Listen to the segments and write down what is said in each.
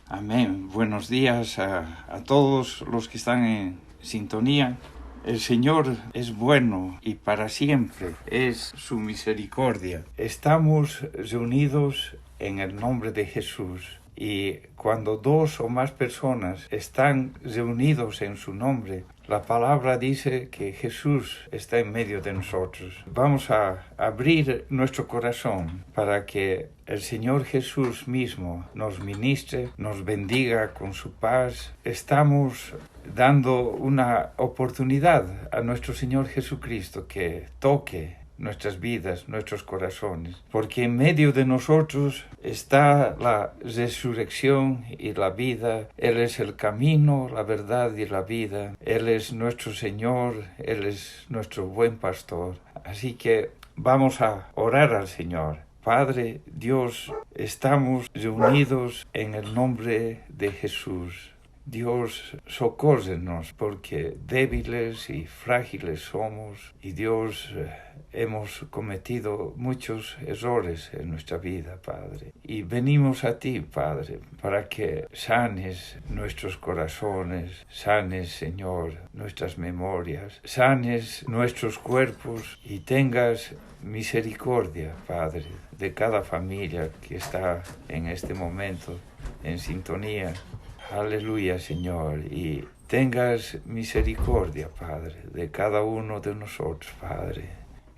Amén. Buenos días a todos los que están en sintonía. El Señor es bueno y para siempre es su misericordia. Estamos reunidos en el nombre de Jesús y cuando dos o más personas están reunidos en su nombre, la palabra dice que Jesús está en medio de nosotros. Vamos a abrir nuestro corazón para que el Señor Jesús mismo nos ministre, nos bendiga con su paz. Estamos dando una oportunidad a nuestro Señor Jesucristo que toque nuestras vidas, nuestros corazones, porque en medio de nosotros está la resurrección y la vida. Él es el camino, la verdad y la vida. Él es nuestro Señor, Él es nuestro buen pastor. Así que vamos a orar al Señor. Padre Dios, estamos reunidos en el nombre de Jesús. Dios, socórrenos porque débiles y frágiles somos y Dios, hemos cometido muchos errores en nuestra vida, Padre. Y venimos a ti, Padre, para que sanes nuestros corazones, sanes, Señor, nuestras memorias, sanes nuestros cuerpos y tengas misericordia, Padre, de cada familia que está en este momento en sintonía. Aleluya, Señor, y tengas misericordia, Padre, de cada uno de nosotros, Padre.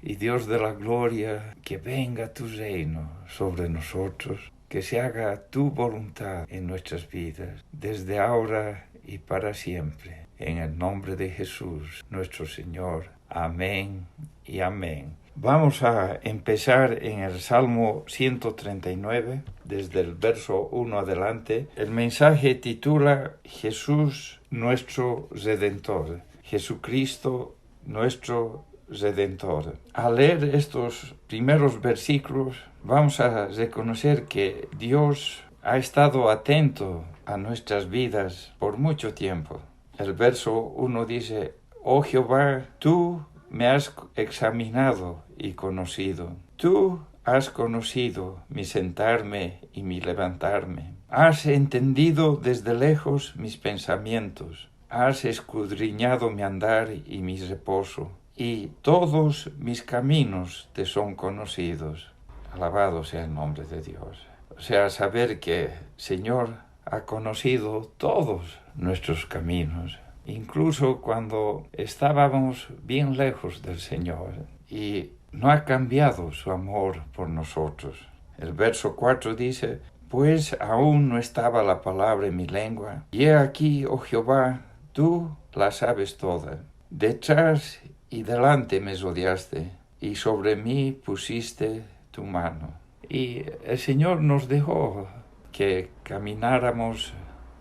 Y Dios de la gloria, que venga tu reino sobre nosotros, que se haga tu voluntad en nuestras vidas, desde ahora y para siempre. En el nombre de Jesús, nuestro Señor. Amén y amén. Vamos a empezar en el Salmo 139, desde el verso 1 adelante. El mensaje titula Jesús nuestro Redentor, Jesucristo nuestro Redentor. Al leer estos primeros versículos, vamos a reconocer que Dios ha estado atento a nuestras vidas por mucho tiempo. El verso 1 dice, oh Jehová, tú me has examinado y conocido. Tú has conocido mi sentarme y mi levantarme. Has entendido desde lejos mis pensamientos. Has escudriñado mi andar y mi reposo. Y todos mis caminos te son conocidos. Alabado sea el nombre de Dios. O sea, saber que Señor ha conocido todos nuestros caminos. Incluso cuando estábamos bien lejos del Señor y no ha cambiado su amor por nosotros. El verso 4 dice, pues aún no estaba la palabra en mi lengua, y he aquí, oh Jehová, tú la sabes toda. Detrás y delante me rodeaste, y sobre mí pusiste tu mano. Y el Señor nos dejó que camináramos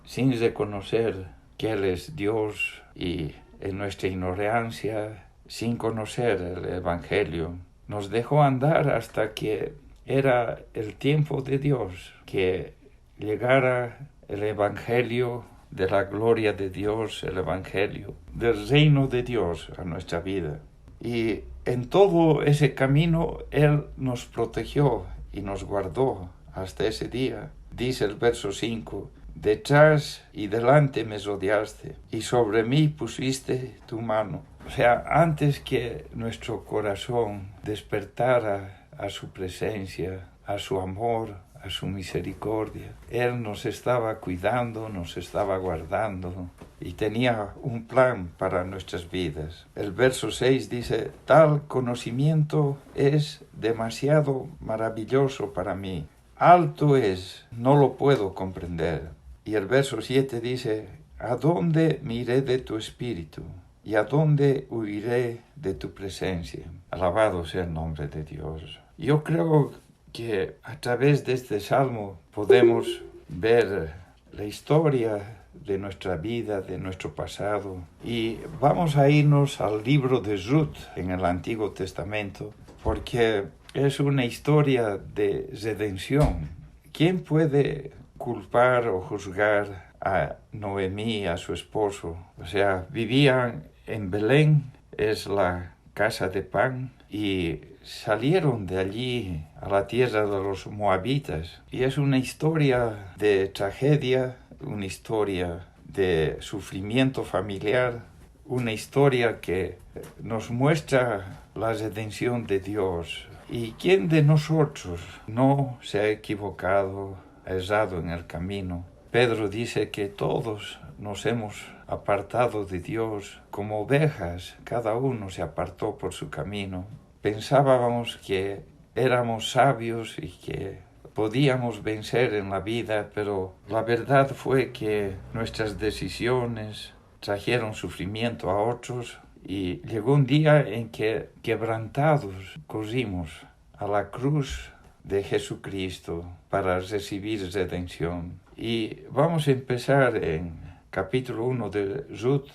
sin reconocer que Él es Dios y en nuestra ignorancia, sin conocer el Evangelio, nos dejó andar hasta que era el tiempo de Dios, que llegara el Evangelio de la gloria de Dios, el Evangelio del reino de Dios a nuestra vida. Y en todo ese camino Él nos protegió y nos guardó hasta ese día. Dice el verso 5, detrás y delante me rodeaste, y sobre mí pusiste tu mano. O sea, antes que nuestro corazón despertara a su presencia, a su amor, a su misericordia, Él nos estaba cuidando, nos estaba guardando y tenía un plan para nuestras vidas. El verso 6 dice, tal conocimiento es demasiado maravilloso para mí. Alto es, no lo puedo comprender. Y el verso 7 dice, ¿a dónde miré de tu espíritu? ¿Y a dónde huiré de tu presencia? Alabado sea el nombre de Dios. Yo creo que a través de este salmo podemos ver la historia de nuestra vida, de nuestro pasado. Y vamos a irnos al libro de Ruth en el Antiguo Testamento, porque es una historia de redención. ¿Quién puede culpar o juzgar a Noemí, a su esposo? O sea, vivían en Belén, es la casa de pan y salieron de allí a la tierra de los moabitas. Y es una historia de tragedia, una historia de sufrimiento familiar, una historia que nos muestra la redención de Dios. ¿Y quién de nosotros no se ha equivocado, ha errado en el camino? Pedro dice que todos nos hemos apartado de Dios como ovejas, cada uno se apartó por su camino. Pensábamos que éramos sabios y que podíamos vencer en la vida, pero la verdad fue que nuestras decisiones trajeron sufrimiento a otros y llegó un día en que quebrantados corrimos a la cruz de Jesucristo para recibir redención. Y vamos a empezar en capítulo 1 de Ruth,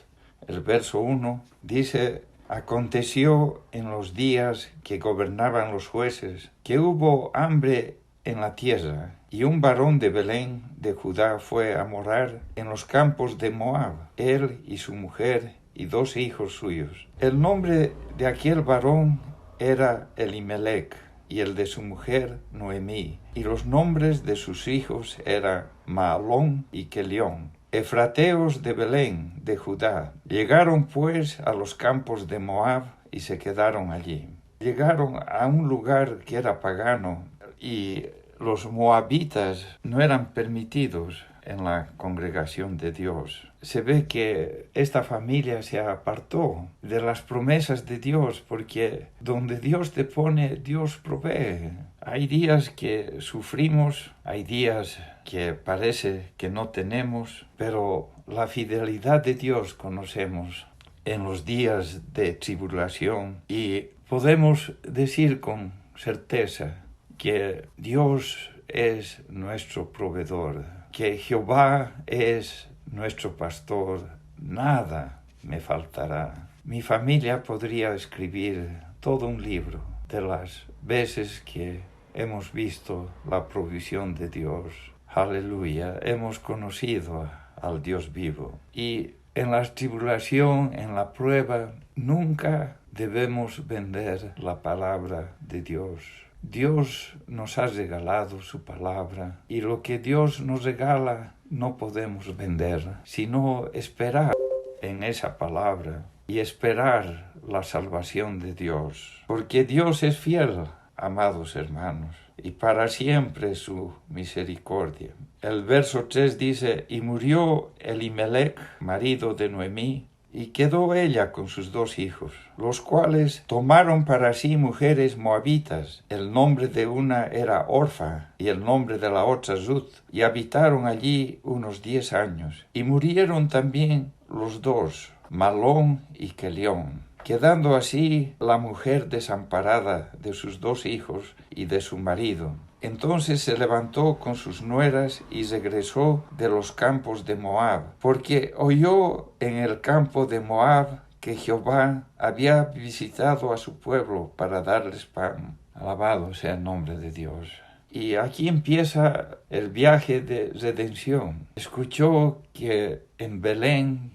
el verso 1, dice: aconteció en los días que gobernaban los jueces, que hubo hambre en la tierra, y un varón de Belén de Judá fue a morar en los campos de Moab, él y su mujer y 2 hijos suyos. El nombre de aquel varón era Elimelec, y el de su mujer Noemí, y los nombres de sus hijos eran Mahlón y Kelión, efrateos de Belén de Judá. Llegaron pues a los campos de Moab y se quedaron allí. Llegaron a un lugar que era pagano y los moabitas no eran permitidos en la congregación de Dios. Se ve que esta familia se apartó de las promesas de Dios, porque donde Dios te pone, Dios provee. Hay días que sufrimos, hay días que parece que no tenemos, pero la fidelidad de Dios conocemos en los días de tribulación y podemos decir con certeza que Dios es nuestro proveedor, que Jehová es nuestro pastor, nada me faltará. Mi familia podría escribir todo un libro de las veces que hemos visto la provisión de Dios. Aleluya, hemos conocido al Dios vivo. Y en la tribulación, en la prueba, nunca debemos vender la palabra de Dios. Dios nos ha regalado su palabra y lo que Dios nos regala no podemos vender, sino esperar en esa palabra y esperar la salvación de Dios. Porque Dios es fiel, amados hermanos, y para siempre su misericordia. El verso 3 dice: y murió Elimelec, marido de Noemí, y quedó ella con sus 2 hijos, los cuales tomaron para sí mujeres moabitas. El nombre de una era Orfa, y el nombre de la otra Ruth, y habitaron allí unos 10 años. Y murieron también los 2, Mahlón y Kelión, quedando así la mujer desamparada de sus 2 hijos y de su marido. Entonces se levantó con sus nueras y regresó de los campos de Moab, porque oyó en el campo de Moab que Jehová había visitado a su pueblo para darles pan. Alabado sea el nombre de Dios. Y aquí empieza el viaje de redención. Escuchó que en Belén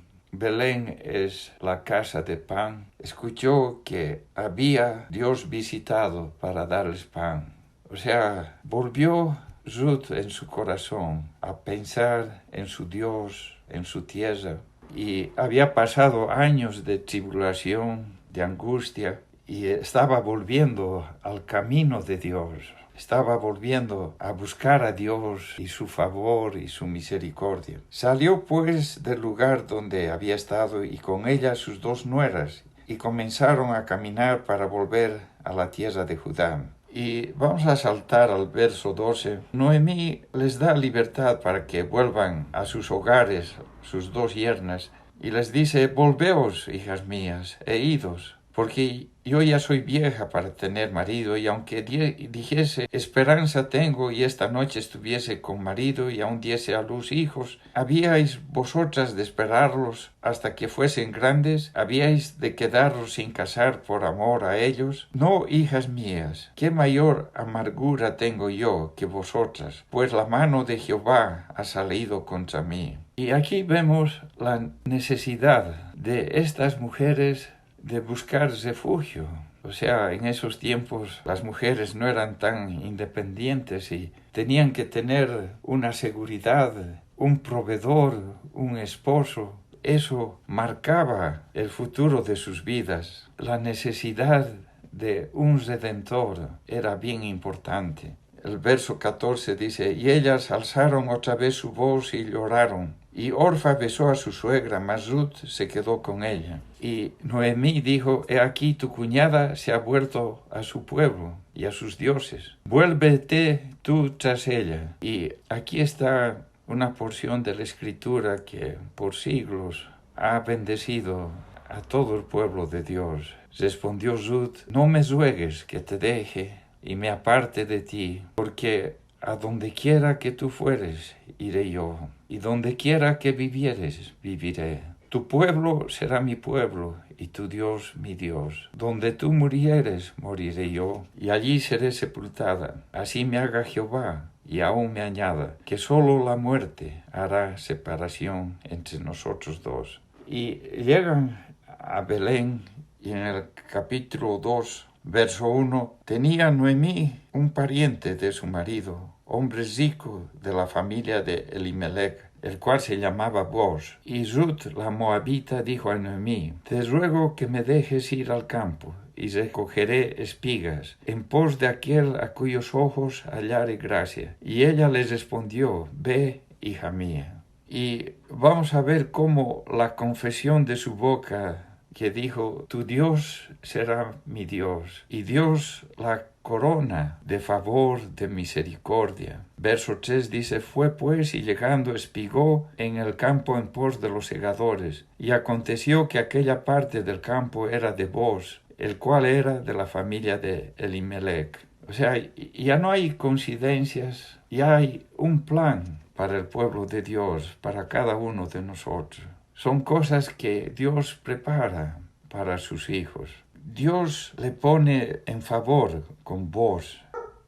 es la casa de pan. Escuchó que había Dios visitado para darles pan. O sea, volvió Ruth en su corazón a pensar en su Dios, en su tierra. Y había pasado años de tribulación, de angustia, y estaba volviendo al camino de Dios. Estaba volviendo a buscar a Dios y su favor y su misericordia. Salió pues del lugar donde había estado y con ella sus 2 nueras, y comenzaron a caminar para volver a la tierra de Judá. Y vamos a saltar al verso 12. Noemí les da libertad para que vuelvan a sus hogares, sus 2 yernas, y les dice: volveos, hijas mías, e idos, porque yo ya soy vieja para tener marido, y aunque dijese esperanza tengo y esta noche estuviese con marido y aún diese a luz hijos, ¿habíais vosotras de esperarlos hasta que fuesen grandes? ¿Habíais de quedaros sin casar por amor a ellos? No, hijas mías, qué mayor amargura tengo yo que vosotras, pues la mano de Jehová ha salido contra mí. Y aquí vemos la necesidad de estas mujeres de buscar refugio. O sea, en esos tiempos las mujeres no eran tan independientes y tenían que tener una seguridad, un proveedor, un esposo. Eso marcaba el futuro de sus vidas. La necesidad de un redentor era bien importante. El verso 14 dice, y ellas alzaron otra vez su voz y lloraron. Y Orfa besó a su suegra, mas Ruth se quedó con ella. Y Noemí dijo, he aquí tu cuñada se ha vuelto a su pueblo y a sus dioses. Vuélvete tú tras ella. Y aquí está una porción de la Escritura que por siglos ha bendecido a todo el pueblo de Dios. Respondió Ruth, no me ruegues que te deje y me aparte de ti, porque a donde quiera que tú fueres, iré yo, y donde quiera que vivieres, viviré. Tu pueblo será mi pueblo, y tu Dios mi Dios. Donde tú murieres, moriré yo, y allí seré sepultada. Así me haga Jehová, y aún me añada, que solo la muerte hará separación entre nosotros dos. Y llegan a Belén, y en el capítulo 2, verso 1, tenía Noemí un pariente de su marido, hombre rico de la familia de Elimelech, el cual se llamaba Booz. Y Ruth, la moabita, dijo a Noemí, te ruego que me dejes ir al campo, y recogeré espigas, en pos de aquel a cuyos ojos hallare gracia. Y ella le respondió, ve, hija mía. Y vamos a ver cómo la confesión de su boca, que dijo, tu Dios será mi Dios, y Dios la corona de favor, de misericordia. Verso 3 dice, fue pues y llegando espigó en el campo en pos de los segadores, y aconteció que aquella parte del campo era de Booz, el cual era de la familia de Elimelech. O sea, ya no hay coincidencias, ya hay un plan para el pueblo de Dios, para cada uno de nosotros. Son cosas que Dios prepara para sus hijos. Dios le pone en favor con Booz.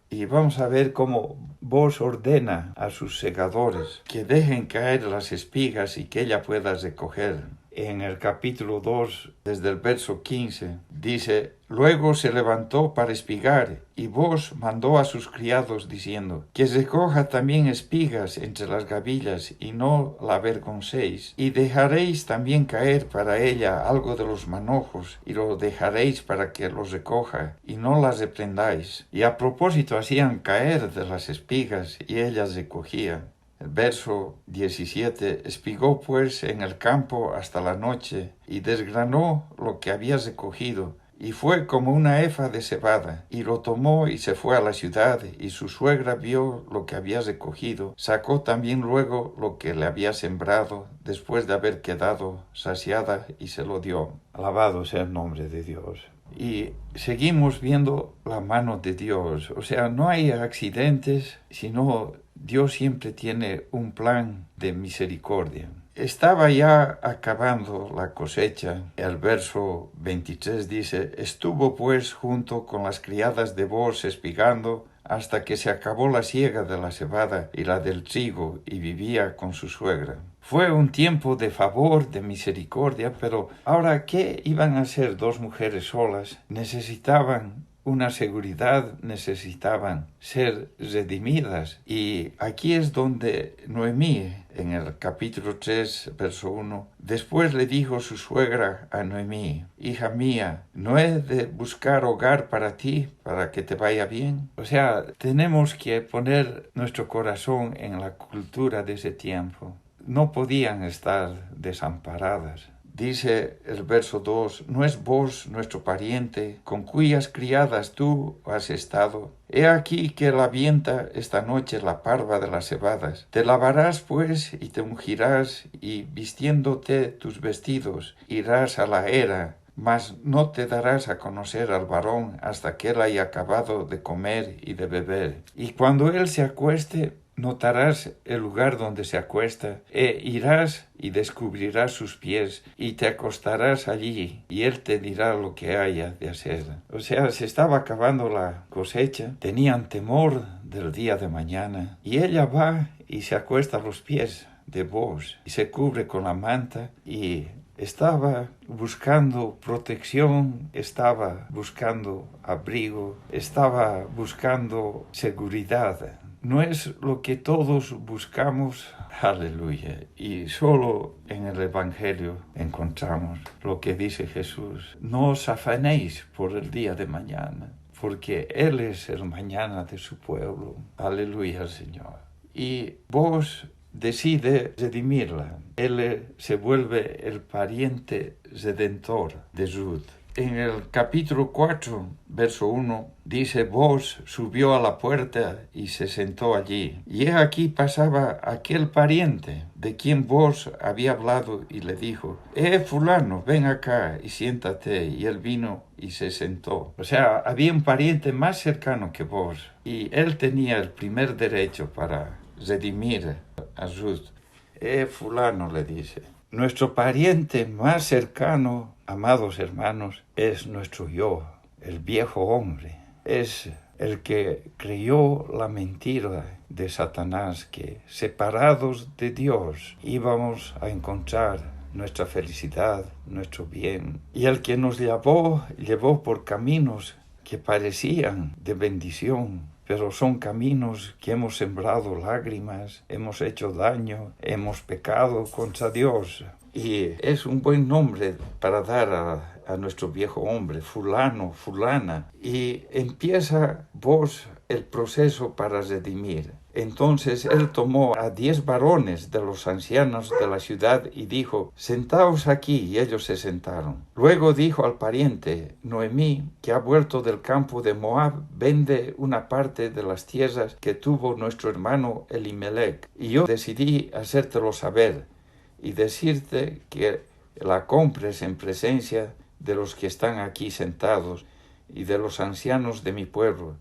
Y vamos a ver cómo Booz ordena a sus segadores que dejen caer las espigas y que ella pueda recoger. En el capítulo 2, desde el verso 15, dice, luego se levantó para espigar, y Booz mandó a sus criados diciendo, que recoja también espigas entre las gavillas, y no la avergoncéis, y dejaréis también caer para ella algo de los manojos, y lo dejaréis para que los recoja, y no las reprendáis. Y a propósito hacían caer de las espigas, y ellas recogían. El verso 17, espigó pues en el campo hasta la noche, y desgranó lo que había recogido, y fue como una efa de cebada, y lo tomó y se fue a la ciudad, y su suegra vio lo que había recogido, sacó también luego lo que le había sembrado, después de haber quedado saciada, y se lo dio. Alabado sea el nombre de Dios. Y seguimos viendo la mano de Dios. O sea, no hay accidentes, sino Dios siempre tiene un plan de misericordia. Estaba ya acabando la cosecha. El verso 23 dice, estuvo pues junto con las criadas de Booz espigando hasta que se acabó la siega de la cebada y la del trigo, y vivía con su suegra. Fue un tiempo de favor, de misericordia, pero ahora, ¿qué iban a hacer dos mujeres solas? Necesitaban una seguridad, necesitaban ser redimidas. Y aquí es donde Noemí, en el capítulo 3, verso 1, después le dijo su suegra a Noemí, hija mía, ¿no he de buscar hogar para ti, para que te vaya bien? O sea, tenemos que poner nuestro corazón en la cultura de ese tiempo. No podían estar desamparadas. Dice el verso 2, ¿no es Booz nuestro pariente, con cuyas criadas tú has estado? He aquí que la avienta esta noche la parva de las cebadas. Te lavarás pues y te ungirás, y vistiéndote tus vestidos irás a la era, mas no te darás a conocer al varón hasta que él haya acabado de comer y de beber. Y cuando él se acueste, notarás el lugar donde se acuesta, irás y descubrirás sus pies, y te acostarás allí, y él te dirá lo que haya de hacer. O sea, se estaba acabando la cosecha, tenían temor del día de mañana, y ella va y se acuesta a los pies de Booz, y se cubre con la manta, y estaba buscando protección, estaba buscando abrigo, estaba buscando seguridad. No es lo que todos buscamos, aleluya, y solo en el Evangelio encontramos lo que dice Jesús. No os afanéis por el día de mañana, porque Él es el mañana de su pueblo. Aleluya al Señor. Y vos decide redimirla. Él se vuelve el pariente redentor de Ruth. En el capítulo 4, verso 1, dice, Boaz subió a la puerta y se sentó allí. Y he aquí pasaba aquel pariente de quien Boaz había hablado y le dijo, fulano, ven acá y siéntate. Y él vino y se sentó. O sea, había un pariente más cercano que Boaz. Y él tenía el primer derecho para redimir a Ruth. Fulano, le dice. Nuestro pariente más cercano, amados hermanos, es nuestro yo, el viejo hombre. Es el que creyó la mentira de Satanás, que separados de Dios íbamos a encontrar nuestra felicidad, nuestro bien. Y el que nos llevó por caminos que parecían de bendición, pero son caminos que hemos sembrado lágrimas, hemos hecho daño, hemos pecado contra Dios. Y es un buen nombre para dar a nuestro viejo hombre, fulano, fulana. Y empieza vos el proceso para redimir. Entonces él tomó a 10 varones de los ancianos de la ciudad y dijo, sentaos aquí, y ellos se sentaron. Luego dijo al pariente, Noemí, que ha vuelto del campo de Moab, vende una parte de las tierras que tuvo nuestro hermano Elimelech, y yo decidí hacértelo saber y decirte que la compres en presencia de los que están aquí sentados y de los ancianos de mi pueblo.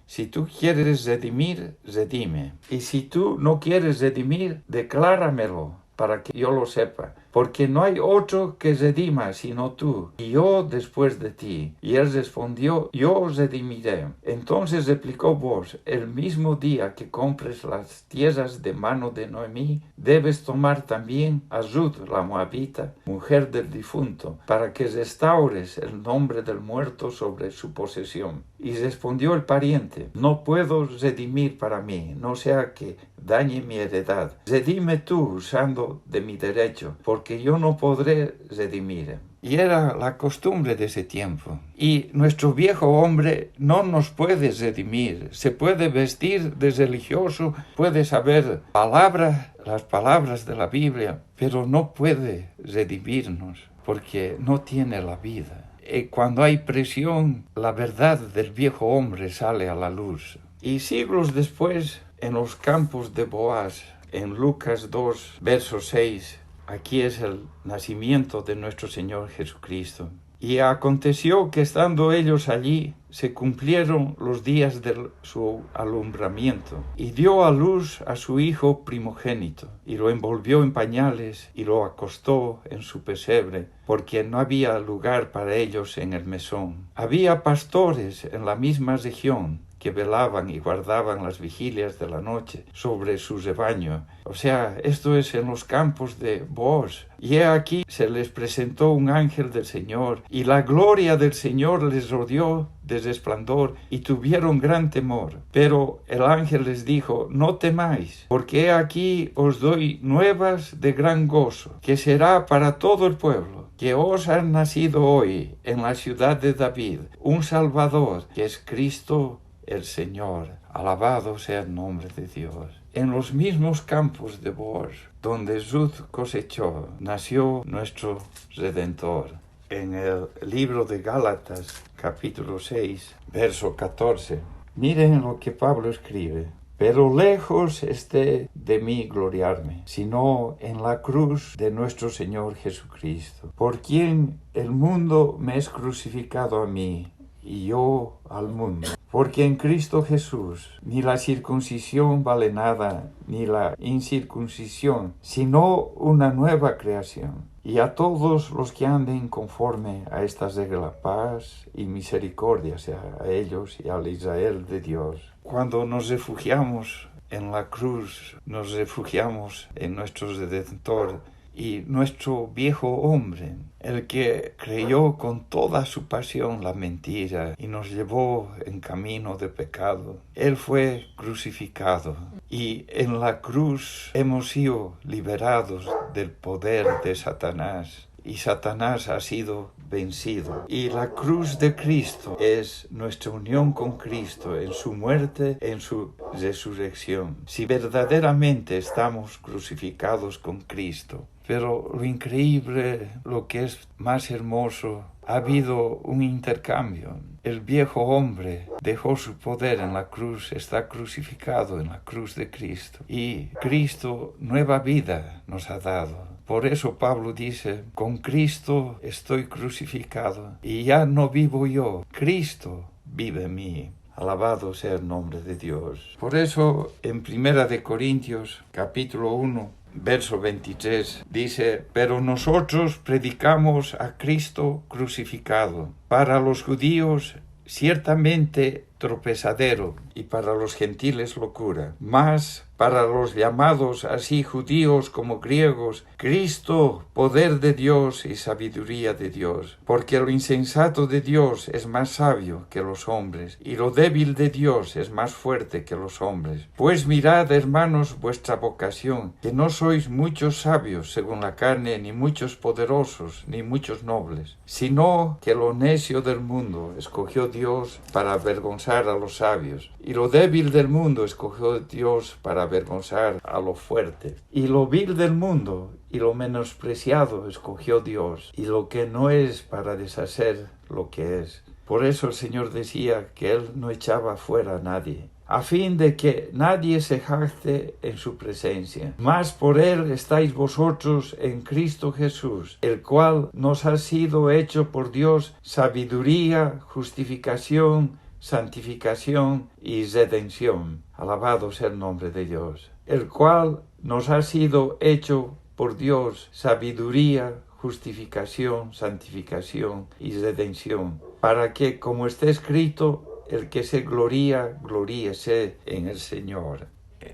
Si tú quieres redimir, redime. Y si tú no quieres redimir, decláramelo para que yo lo sepa. Porque no hay otro que redima sino tú, y yo después de ti. Y él respondió, yo os redimiré. Entonces replicó Boaz, el mismo día que compres las tierras de mano de Noemí, debes tomar también a Ruth la moabita, mujer del difunto, para que restaures el nombre del muerto sobre su posesión. Y respondió el pariente, no puedo redimir para mí, no sea que dañe mi heredad. Redime tú usando de mi derecho, porque yo no podré redimir. Y era la costumbre de ese tiempo. Y nuestro viejo hombre no nos puede redimir. Se puede vestir de religioso, puede saber las palabras de la Biblia, pero no puede redimirnos, porque no tiene la vida. Y cuando hay presión, la verdad del viejo hombre sale a la luz. Y siglos después, en los campos de Boaz, en Lucas 2, verso 6, aquí es el nacimiento de nuestro Señor Jesucristo. Y aconteció que estando ellos allí, se cumplieron los días de su alumbramiento, y dio a luz a su hijo primogénito, y lo envolvió en pañales, y lo acostó en su pesebre, porque no había lugar para ellos en el mesón. Había pastores en la misma región, que velaban y guardaban las vigilias de la noche sobre su rebaño. O sea, esto es en los campos de Boaz. Y he aquí se les presentó un ángel del Señor, y la gloria del Señor les rodeó de resplandor, y tuvieron gran temor. Pero el ángel les dijo, no temáis, porque he aquí os doy nuevas de gran gozo, que será para todo el pueblo, que os ha nacido hoy en la ciudad de David un Salvador, que es Cristo el Señor. Alabado sea el nombre de Dios. En los mismos campos de Boaz, donde Ruth cosechó, nació nuestro Redentor. En el libro de Gálatas, capítulo 6, verso 14, miren lo que Pablo escribe. Pero lejos esté de mí gloriarme, sino en la cruz de nuestro Señor Jesucristo, por quien el mundo me es crucificado a mí, y yo al mundo. Porque en Cristo Jesús ni la circuncisión vale nada, ni la incircuncisión, sino una nueva creación. Y a todos los que anden conforme a esta regla, paz y misericordia sea a ellos y al Israel de Dios. Cuando nos refugiamos en la cruz, nos refugiamos en nuestro Redentor, y nuestro viejo hombre, el que creyó con toda su pasión la mentira y nos llevó en camino de pecado. Él fue crucificado y en la cruz hemos sido liberados del poder de Satanás y Satanás ha sido vencido. Y la cruz de Cristo es nuestra unión con Cristo en su muerte, en su resurrección. Si verdaderamente estamos crucificados con Cristo. Pero lo increíble, lo que es más hermoso, ha habido un intercambio. El viejo hombre dejó su poder en la cruz, está crucificado en la cruz de Cristo. Y Cristo nueva vida nos ha dado. Por eso Pablo dice, con Cristo estoy crucificado y ya no vivo yo, Cristo vive en mí. Alabado sea el nombre de Dios. Por eso en 1 Corintios capítulo 1, verso 23, dice, pero nosotros predicamos a Cristo crucificado, para los judíos ciertamente tropezadero y para los gentiles locura, mas para los llamados así judíos como griegos, Cristo, poder de Dios y sabiduría de Dios, porque lo insensato de Dios es más sabio que los hombres, y lo débil de Dios es más fuerte que los hombres. Pues mirad, hermanos, vuestra vocación, que no sois muchos sabios según la carne, ni muchos poderosos, ni muchos nobles, sino que lo necio del mundo escogió Dios para avergonzar a los sabios, y lo débil del mundo escogió Dios para avergonzar a lo fuerte. Y lo vil del mundo y lo menospreciado escogió Dios, y lo que no es para deshacer lo que es. Por eso el Señor decía que Él no echaba fuera a nadie, a fin de que nadie se jacte en su presencia. Mas por Él estáis vosotros en Cristo Jesús, el cual nos ha sido hecho por Dios sabiduría, justificación, santificación y redención. Alabado sea el nombre de Dios. El cual nos ha sido hecho por Dios sabiduría, justificación, santificación y redención, para que, como está escrito, el que se gloría, gloríese en el Señor.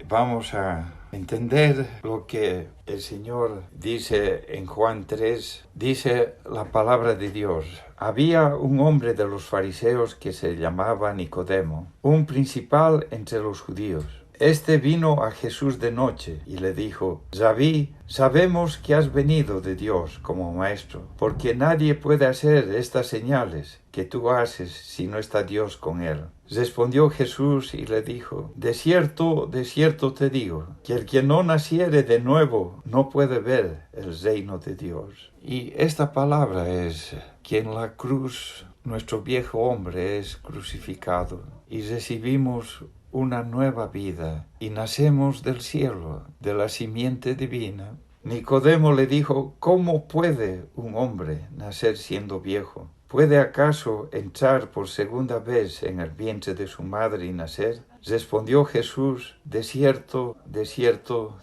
Vamos a entender lo que el Señor dice en Juan 3, dice la palabra de Dios. Había un hombre de los fariseos que se llamaba Nicodemo, un principal entre los judíos. Este vino a Jesús de noche y le dijo, Rabí, sabemos que has venido de Dios como maestro, porque nadie puede hacer estas señales que tú haces si no está Dios con él. Respondió Jesús y le dijo, de cierto te digo, que el que no naciere de nuevo no puede ver el reino de Dios. Y esta palabra es que en la cruz nuestro viejo hombre es crucificado y recibimos una nueva vida y nacemos del cielo, de la simiente divina. Nicodemo le dijo, ¿cómo puede un hombre nacer siendo viejo? ¿Puede acaso entrar por segunda vez en el vientre de su madre y nacer? Respondió Jesús, de cierto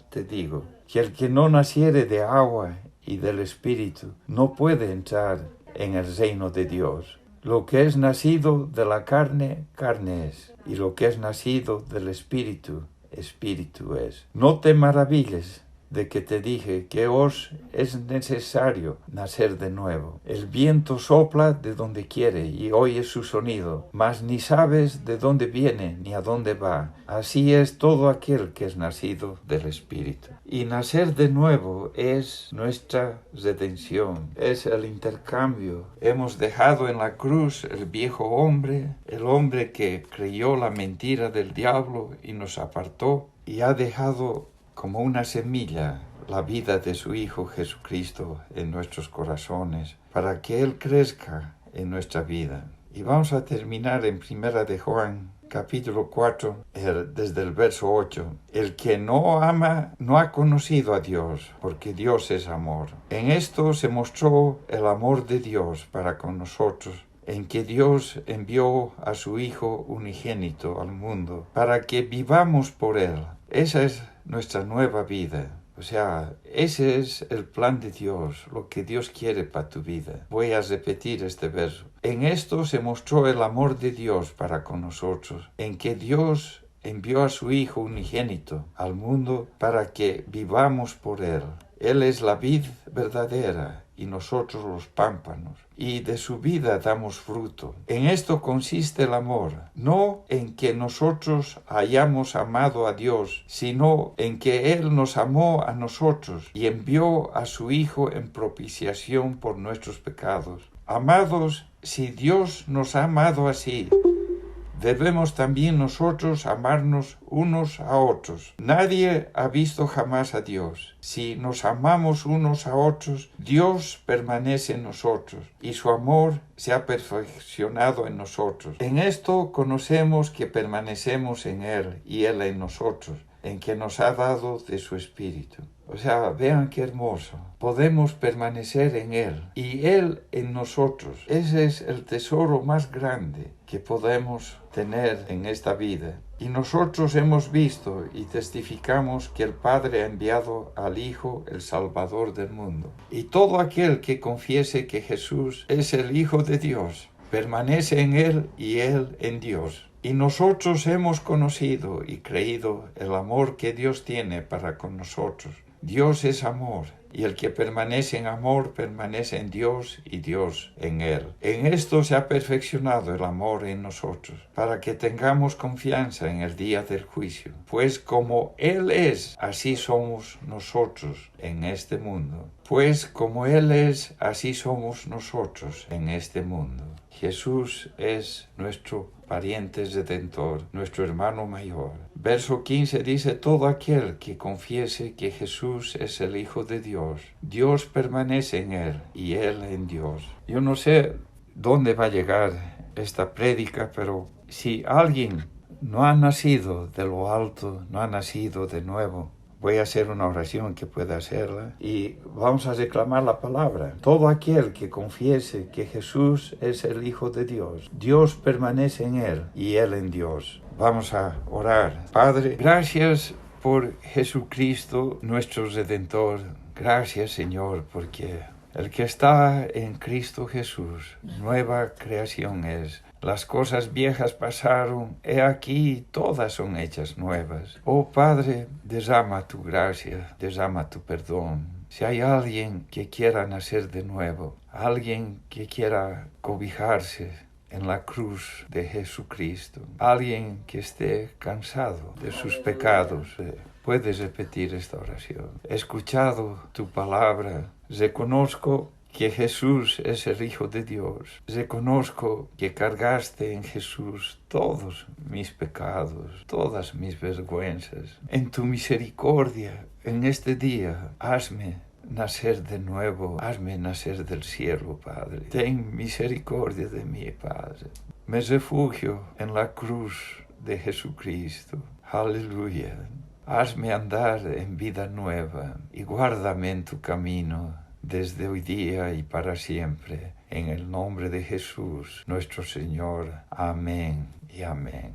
te digo, que el que no naciere de agua y del Espíritu no puede entrar en el reino de Dios. Lo que es nacido de la carne, carne es, y lo que es nacido del Espíritu, Espíritu es. No te maravilles de que te dije que os es necesario nacer de nuevo. El viento sopla de donde quiere y oyes su sonido, mas ni sabes de dónde viene ni a dónde va. Así es todo aquel que es nacido del Espíritu. Y nacer de nuevo es nuestra redención, es el intercambio. Hemos dejado en la cruz el viejo hombre, el hombre que creyó la mentira del diablo y nos apartó, y ha dejado como una semilla la vida de su Hijo Jesucristo en nuestros corazones, para que Él crezca en nuestra vida. Y vamos a terminar en 1 de Juan, capítulo 4, desde el verso 8. El que no ama no ha conocido a Dios, porque Dios es amor. En esto se mostró el amor de Dios para con nosotros, en que Dios envió a su Hijo unigénito al mundo, para que vivamos por Él. Esa es nuestra nueva vida. O sea, ese es el plan de Dios, lo que Dios quiere para tu vida. Voy a repetir este verso. En esto se mostró el amor de Dios para con nosotros, en que Dios envió a su Hijo unigénito al mundo para que vivamos por Él. Él es la vid verdadera y nosotros los pámpanos, y de su vida damos fruto. En esto consiste el amor, no en que nosotros hayamos amado a Dios, sino en que Él nos amó a nosotros y envió a su Hijo en propiciación por nuestros pecados. Amados, si Dios nos ha amado así, debemos también nosotros amarnos unos a otros. Nadie ha visto jamás a Dios. Si nos amamos unos a otros, Dios permanece en nosotros y su amor se ha perfeccionado en nosotros. En esto conocemos que permanecemos en Él y Él en nosotros, en que nos ha dado de su Espíritu. O sea, vean qué hermoso. Podemos permanecer en Él y Él en nosotros. Ese es el tesoro más grande que podemos tener en esta vida. Y nosotros hemos visto y testificamos que el Padre ha enviado al Hijo, el Salvador del mundo. Y todo aquel que confiese que Jesús es el Hijo de Dios, permanece en Él y Él en Dios. Y nosotros hemos conocido y creído el amor que Dios tiene para con nosotros. Dios es amor, y el que permanece en amor permanece en Dios y Dios en él. En esto se ha perfeccionado el amor en nosotros, para que tengamos confianza en el día del juicio. Pues como Él es, así somos nosotros en este mundo. Pues como Él es, así somos nosotros en este mundo. Jesús es nuestro pariente redentor, nuestro hermano mayor. Verso 15 dice: todo aquel que confiese que Jesús es el Hijo de Dios, Dios permanece en él y él en Dios. Yo no sé dónde va a llegar esta prédica, pero si alguien no ha nacido de lo alto, no ha nacido de nuevo, voy a hacer una oración que pueda hacerla y vamos a reclamar la palabra. Todo aquel que confiese que Jesús es el Hijo de Dios, Dios permanece en él y él en Dios. Vamos a orar. Padre, gracias por Jesucristo, nuestro Redentor. Gracias, Señor, porque el que está en Cristo Jesús, nueva creación es. Las cosas viejas pasaron, he aquí, todas son hechas nuevas. Oh Padre, derrama tu gracia, derrama tu perdón. Si hay alguien que quiera nacer de nuevo, alguien que quiera cobijarse en la cruz de Jesucristo, alguien que esté cansado de sus pecados, puedes repetir esta oración. He escuchado tu palabra, reconozco que Jesús es el Hijo de Dios. Reconozco que cargaste en Jesús todos mis pecados, todas mis vergüenzas. En tu misericordia, en este día, hazme nacer de nuevo, hazme nacer del cielo, Padre. Ten misericordia de mí, Padre. Me refugio en la cruz de Jesucristo. Aleluya. Hazme andar en vida nueva y guárdame en tu camino desde hoy día y para siempre, en el nombre de Jesús, nuestro Señor. Amén y amén.